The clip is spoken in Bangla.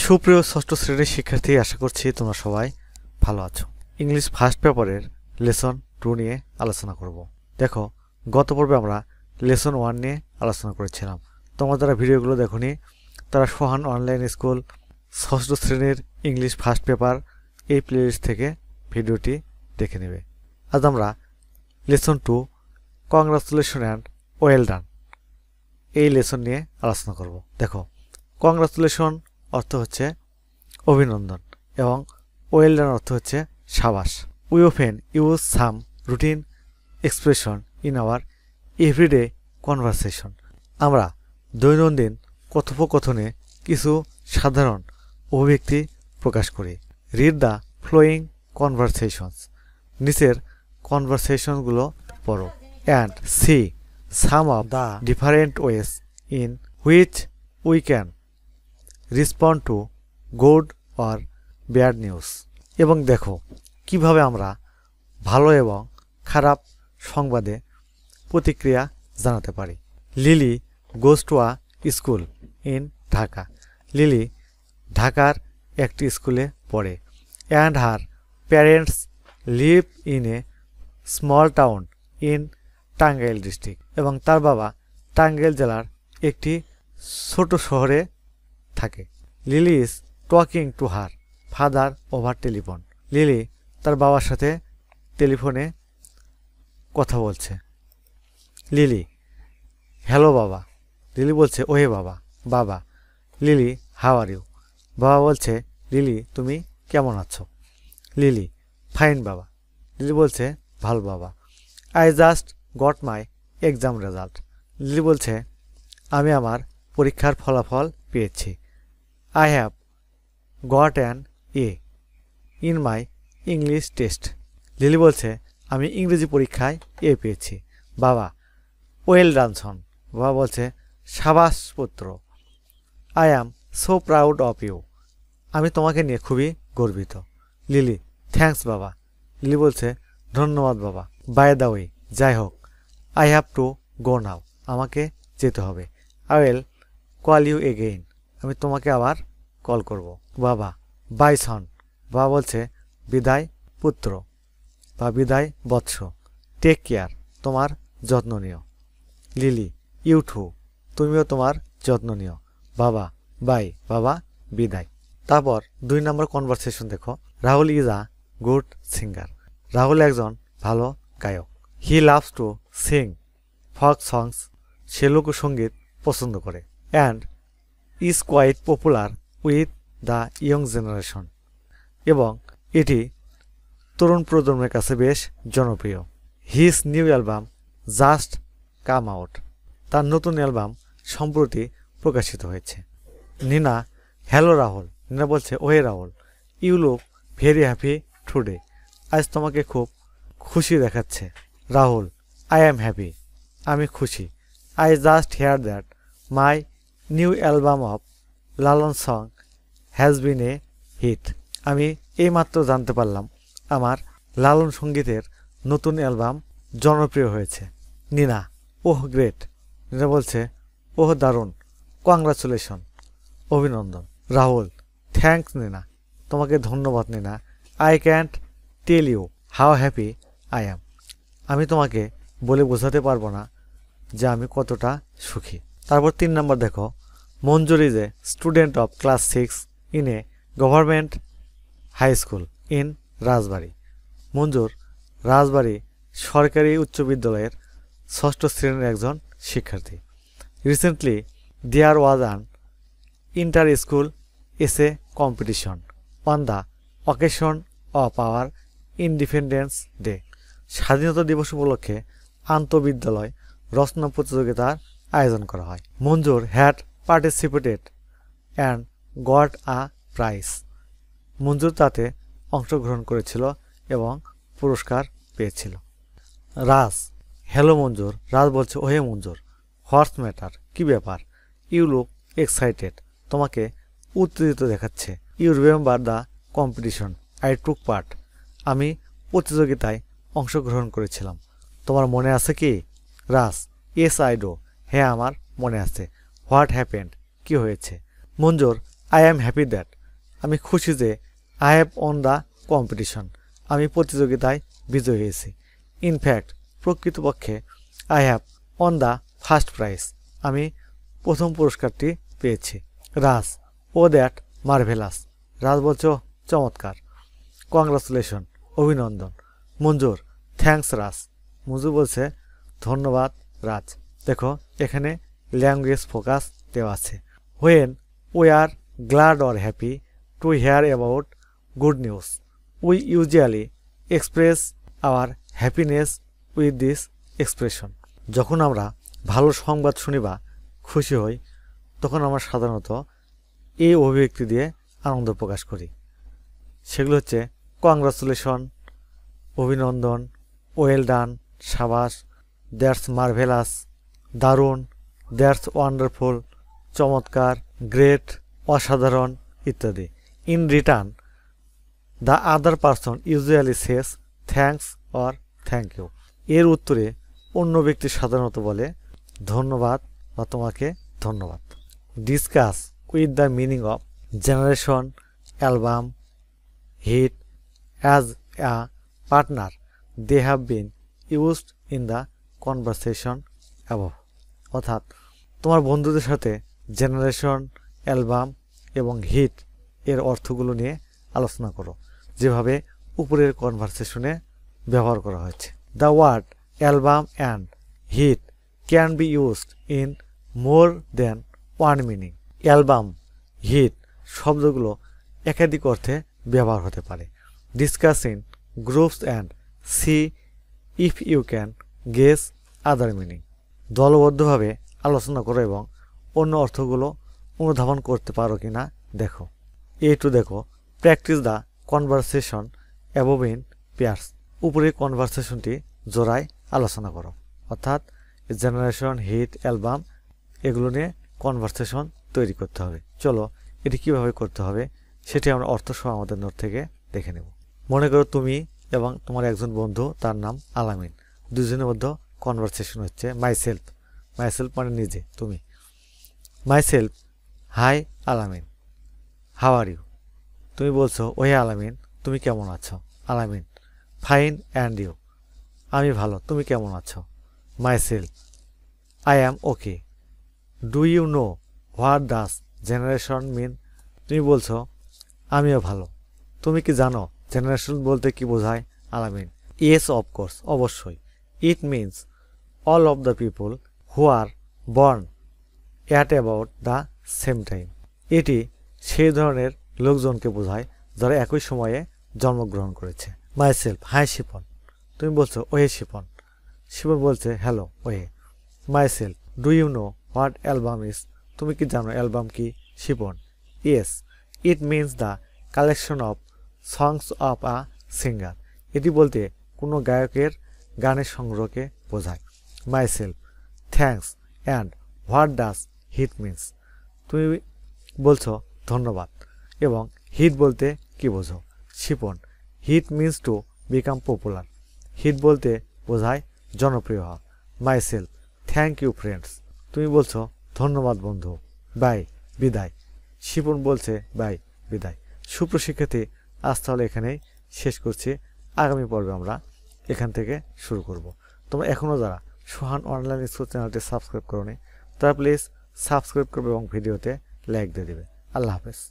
সুপ্রিয় ষষ্ঠ শ্রেণীর শিক্ষার্থী, আশা করছি তোমরা সবাই ভালো আছো। ইংলিশ ফার্স্ট পেপারের লেসন 2 নিয়ে আলোচনা করব। দেখো, গত পর্বে আমরা লেসন 1 নিয়ে আলোচনা করেছিলাম। তোমরা যারা ভিডিওগুলো দেখোনি তারা সোহান অনলাইন স্কুল ষষ্ঠ শ্রেণীর ইংলিশ ফার্স্ট পেপার এই প্লেলিস্ট থেকে ভিডিওটি দেখে নেবে। আজ আমরা lesson 2 congratulation and well done এই লেসন নিয়ে আলোচনা করব। দেখো, কংগ্রাচুলেশন অর্থ হচ্ছে অভিনন্দন এবং ওয়েল ডান অর্থ হচ্ছে সাবাস। We often use some routine expression in our everyday conversation. আমরা দৈনন্দিন কথোপকথনে কিছু সাধারণ অভিব্যক্তি প্রকাশ করি। রিড দ্য ফ্লোয়িং কনভারসেশনস, নিচের কনভারসেশনগুলো পড়ো। And see some of the different ways in which we can respond two good or bad news. এবং দেখো কিভাবে আমরা ভালো এবং খারাপ সংবাদে প্রতিক্রিয়া জানাতে পারি। Lily goes to a school in Dhaka. Lily ঢাকার একটি স্কুলে পড়ে। And her parents live in a small town in Tangail district. এবং তার বাবা টাঙ্গাইল জেলার একটি ছোট শহরে থাকে। Lily is talking to her father over telephone. Lily তার বাবার সাথে টেলিফোনে কথা বলছে। লিলি হ্যালো বাবা। লিলি বলছে ওহে বাবা। বাবা লিলি হাউ আর ইউ। বাবা বলছে লিলি তুমি কেমন আছো। লিলি ফাইন বাবা। লিলি বলছে ভালো বাবা। I just got my exam result. Lily বলছে আমি আমার পরীক্ষার ফলাফল পেয়েছি। I have got an A in my English test. Lily বলছে আমি ইংরেজি পরীক্ষায় এ পেয়েছি। বাবা ওয়েল ডান সন। বাবা বলছে সাবাস পুত্র। I am so proud of you. আমি তোমাকে নিয়ে খুবই গর্বিত। লিলি থ্যাঙ্কস বাবা। লিলি বলছে ধন্যবাদ বাবা। বাই দ্য ওয়ে, যাই হোক, I have to go now. আমাকে যেতে হবে। I will call you again. আমি তোমাকে আবার কল করব। বাবা বাই সন। বাবা বলছে বিদায় পুত্র বা বিদায় বৎস। টেক কেয়ার, তোমার যত্ন নিও। লিলি ইউ টু, তুমিও তোমার যত্ন নিও। বাবা বাই, বাবা বিদায়। তারপর 2 নম্বর কনভারসেশন দেখো। Rahul is a good singer. Rahul একজন ভালো গায়ক। হি লাভস টু সিং ফক সংস। সে লোকসঙ্গীত পছন্দ করে। And is quite popular with the young generation. এবং এটি তরুণ প্রজন্মের কাছে বেশ জনপ্রিয়। His new album just come out. তার নতুন অ্যালবাম সম্প্রতি প্রকাশিত হয়েছে। নিনা হ্যালো রাহুল। নিনা বলছে ওহে Rahul, you look very happy today. আজ তোমাকে খুব খুশি দেখাচ্ছে। রাহুল আই অ্যাম হ্যাপি, আমি খুশি। I just hear that my new album of Lalon song has been a hit. আমি এইমাত্র জানতে পারলাম আমার লালন সঙ্গীতের নতুন অ্যালবাম জনপ্রিয় হয়েছে। নিনা ওহ গ্রেট। নিনা বলছে ওহ দারুণ। কংগ্রাচুলেশন, অভিনন্দন। রাহুল থ্যাঙ্কস নিনা, তোমাকে ধন্যবাদ Nina. I can't tell you how happy I am. আমি তোমাকে বলে বোঝাতে পারবো না যে আমি কতটা সুখী। তারপর 3 নম্বর দেখো। Manjur is a student of class 6 in a government high school in Rajbari. Manjur Rajbari সরকারি উচ্চ বিদ্যালয়ের 6ষ্ঠ শ্রেণীর একজন শিক্ষার্থী। Recently there was an inter school essay competition on the occasion of our independence day. স্বাধীনতা দিবস উপলক্ষে আন্তঃবিদ্যালয় রচনা প্রতিযোগিতার আয়োজন করা হয়। Manjur had participated and got a prize. Manjur তাতে অংশগ্রহণ করেছিল এবং পুরস্কার পেয়েছিল। রাজ হ্যালো মঞ্জুর। রাজ বলছে ওহে মঞ্জুর, হোয়াটস ম্যাটার, কি ব্যাপার। ইউ লুক এক্সাইটেড, তোমাকে উত্তেজিত দেখাচ্ছে। You remember the competition I took part. আমি প্রতিযোগিতায় অংশগ্রহণ করেছিলাম, তোমার মনে আছে কি। রাজ ইয়েস আই ডো, হ্যাঁ আমার মনে আছে। হোয়াট হ্যাপেন্ড, কি হয়েছে। মঞ্জুর আই অ্যাম হ্যাপি দ্যাট, আমি খুশি যে I have on the competition, আমি প্রতিযোগিতায় বিজয়ী হয়েছি। ইনফ্যাক্ট, প্রকৃতপক্ষে I have on the first prize, আমি প্রথম পুরস্কারটি পেয়েছি। রাজ, ও দ্যাট মার্ভেলাস, রাজ বলছো চমৎকার। কংগ্রাচুলেশন, অভিনন্দন। মঞ্জুর, থ্যাঙ্কস রাজ, মঞ্জুর বলছে ধন্যবাদ রাজ। দেখো এখানে ল্যাঙ্গুয়েজ ফোকাস দেওয়া আছে। When we are glad or happy to hear about good news, we usually express hour happiness with this expression. যখন আমরা ভালো সংবাদ শুনি বা খুশি হই, তখন আমরা সাধারণত এই অভিব্যক্তি দিয়ে আনন্দ প্রকাশ করি। সেগুলো হচ্ছে কংগ্রাচুলেশন, অভিনন্দন, ওয়েল ডান, সাবাস, দ্যাটস মার্ভেলাস, দারুণ, দ্যাটস ওয়ান্ডারফুল, চমৎকার, গ্রেট, অসাধারণ ইত্যাদি। In return the other person usually says thanks or thank you. এর উত্তরে অন্য ব্যক্তি সাধারণত বলে ধন্যবাদ বা তোমাকে ধন্যবাদ। Discuss with the meaning of generation album hit as a partner they have been used in the conversation above. অর্থাৎ তোমার বন্ধুদের সাথে জেনারেশন, অ্যালবাম এবং হিট এর অর্থগুলো নিয়ে আলোচনা করো, যেভাবে উপরের কনভারসেশনে ব্যবহার করা হয়েছে। The word album and hit can be used in more than one meaning. Album, hit শব্দগুলো একাধিক অর্থে ব্যবহার হতে পারে। Discuss in groups and see if you can guess other meaning. দলবদ্ধভাবে আলোচনা করো এবং অন্য অর্থগুলো অনুধাবন করতে পারো কিনা দেখো। টু দেখো practice the conversation above in pairs. উপরে কনভারসেশনটি জোড়ায় আলোচনা করো। অর্থাৎ জেনারেশন, হিট, অ্যালবাম এগুলো নিয়ে কনভারসেশন তৈরি করতে হবে। চলো এটি কিভাবে করতে হবে সেটি আমরা অর্থসহ আমাদের নোট থেকে দেখে নেব। মনে করো তুমি এবং তোমার একজন বন্ধু, তার নাম আলামিন, দুজনের মধ্যে কনভারসেশন হচ্ছে। মাইসেলফ, মাইসেলফ মানে নিজে, তুমি। মাইসেলফ, হাই আলামিন, হাউ আর ইউ। তুমি বলছো ওহে আলামিন, তুমি কেমন আছো? আলামিন, ফাইন অ্যান্ড ইউ, আমি ভালো, তুমি কেমন আছো? Myself, I am okay. Do you know what does generation mean? তুমি বলছো আমিও ভালো, তুমি কি জানো জেনারেশন বলতে কি বোঝায়? আলামিন, ইয়েস অফকোর্স, অবশ্যই। It means all of the people who are born at about the same time. এটি সেই ধরনের লোকজনকে বোঝায় যারা একই সময়ে জন্মগ্রহণ করেছে। মাইসেলফ, হাই শিপন, তুমি বলছো ওহে শিপন। শিপন বলছে হ্যালো ওহে। Myself, do you know what album is? তুমি কি জানো অ্যালবাম কি? Shipon, yes, it means the collection of songs of a singer. এটি বলতে কোনো গায়কের গানের সংগ্রহকে বোঝায়। Myself, thanks and what does hit means? তুমি বলছো ধন্যবাদ, এবং হিট বলতে কি বোঝো? Shipon, hit means to become popular. Hit বলতে বোঝায় জনপ্রিয় হওয়া। মাইসেলফ, থ্যাংক ইউ ফ্রেন্ডস, তুমি বলছো ধন্যবাদ বন্ধু। বাই, বিদায়। শিপন বলছে বাই, বিদায়। সুপ্রশিক্ষার্থী, আজ তাহলে এখানেই শেষ করছি। আগামী পর্বে আমরা এখান থেকে শুরু করব। তোমরা এখনও যারা সোহান অনলাইন স্কুল চ্যানেলটি সাবস্ক্রাইব করোনি, তারা প্লিজ সাবস্ক্রাইব করবে এবং ভিডিওতে লাইক দিয়ে দেবে। আল্লাহ হাফেজ।